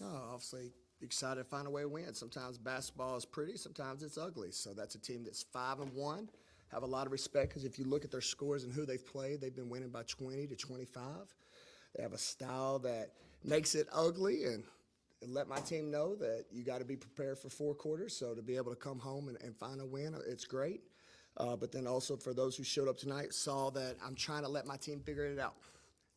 Obviously excited to find a way to win. Sometimes basketball is pretty, sometimes it's ugly. So that's a team that's 5-1. Have a lot of respect because if you look at their scores and who they've played, they've been winning by 20 to 25. They have a style that makes it ugly, and let my team know that you got to be prepared for 4 quarters. So to be able to come home and find a win, it's great. But then also for those who showed up tonight, saw that I'm trying to let my team figure it out.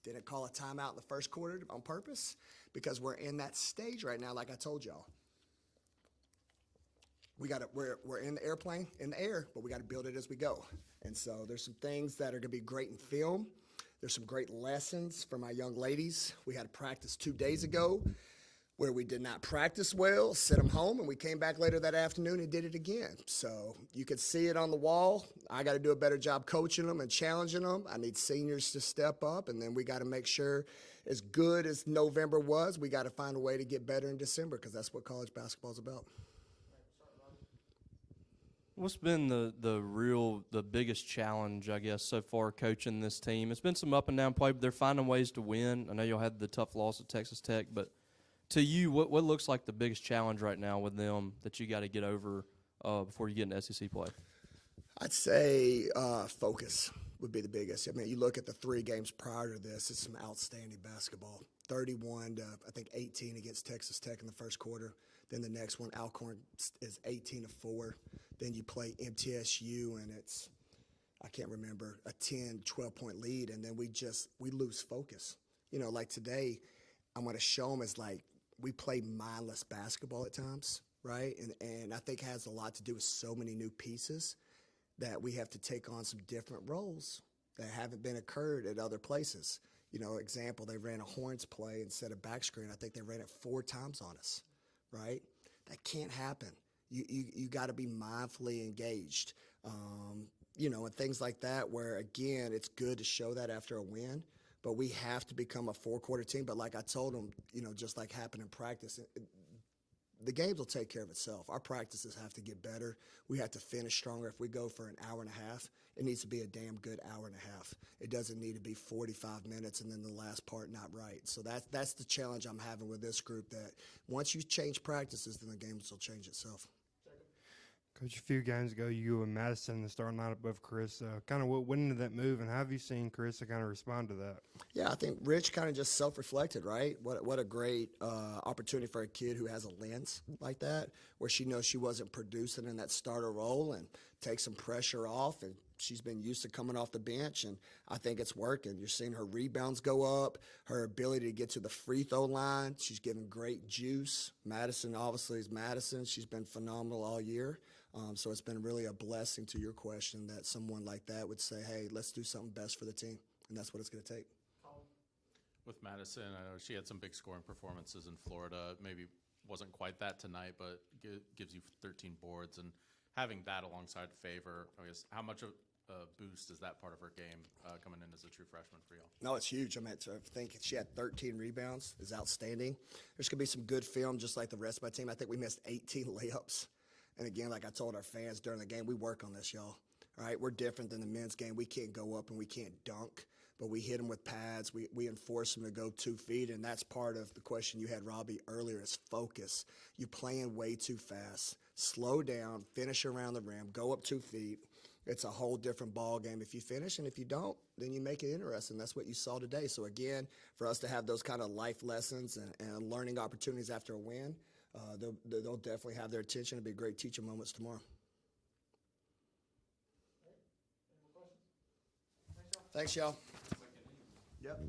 Didn't call a timeout in the first quarter on purpose because we're in that stage right now, like I told y'all. We're in the airplane, in the air, but we got to build it as we go. And so there's some things that are going to be great in film. There's some great lessons for my young ladies. We had a practice 2 days ago where we did not practice well, sent them home, and we came back later that afternoon and did it again. So you could see it on the wall. I got to do a better job coaching them and challenging them. I need seniors to step up, and then we got to make sure, as good as November was, we got to find a way to get better in December because that's what college basketball is about. What's been the biggest challenge, I guess, so far coaching this team? It's been some up and down play, but they're finding ways to win. I know y'all had the tough loss at Texas Tech, but to you, what looks like the biggest challenge right now with them that you got to get over before you get into SEC play? I'd say focus would be the biggest. I mean, you look at the 3 games prior to this, it's some outstanding basketball. 31 to, I think, 18 against Texas Tech in the first quarter. Then the next one, Alcorn, is 18 to 4. Then you play MTSU, and it's, I can't remember, a 10, 12-point lead, and then we lose focus. You know, like today, I'm going to show them as like we play mindless basketball at times, right? And I think it has a lot to do with so many new pieces that we have to take on some different roles that haven't been occurred at other places. You know, example, they ran a horns play instead of back screen. I think they ran it 4 times on us, right? That can't happen. You got to be mindfully engaged, you know, and things like that where, again, it's good to show that after a win, but we have to become a 4-quarter team. But like I told them, you know, just like happened in practice, the games will take care of itself. Our practices have to get better. We have to finish stronger. If we go for an hour and a half, it needs to be a damn good hour and a half. It doesn't need to be 45 minutes and then the last part not right. So that's the challenge I'm having with this group, that once you change practices, then the games will change itself. Coach, a few games ago, you and Madison in the starting lineup of Carissa. Kind of what went into that move, and how have you seen Carissa kind of respond to that? Yeah, I think Rich kind of just self-reflected, right? What a great opportunity for a kid who has a lens like that, where she knows she wasn't producing in that starter role, and take some pressure off, and she's been used to coming off the bench, and I think it's working. You're seeing her rebounds go up, her ability to get to the free throw line. She's giving great juice. Madison, obviously, is Madison. She's been phenomenal all year. So it's been really a blessing, to your question, that someone like that would say, hey, let's do something best for the team, and that's what it's going to take. With Madison, I know she had some big scoring performances in Florida. Maybe wasn't quite that tonight, but gives you 13 boards. And having that alongside Favor, I guess, how much of a boost is that part of her game coming in as a true freshman for y'all? No, it's huge. I mean, I think she had 13 rebounds is outstanding. There's going to be some good film, just like the rest of my team. I think we missed 18 layups. And again, like I told our fans during the game, we work on this, y'all. All right, we're different than the men's game. We can't go up and we can't dunk, but we hit them with pads. We enforce them to go 2 feet, and that's part of the question you had, Robbie, earlier, is focus. You're playing way too fast. Slow down, finish around the rim, go up 2 feet. It's a whole different ball game if you finish, and if you don't, then you make it interesting. That's what you saw today. So, again, for us to have those kind of life lessons and learning opportunities after a win, they'll definitely have their attention. It'll be great teaching moments tomorrow. Thanks, y'all. Yep.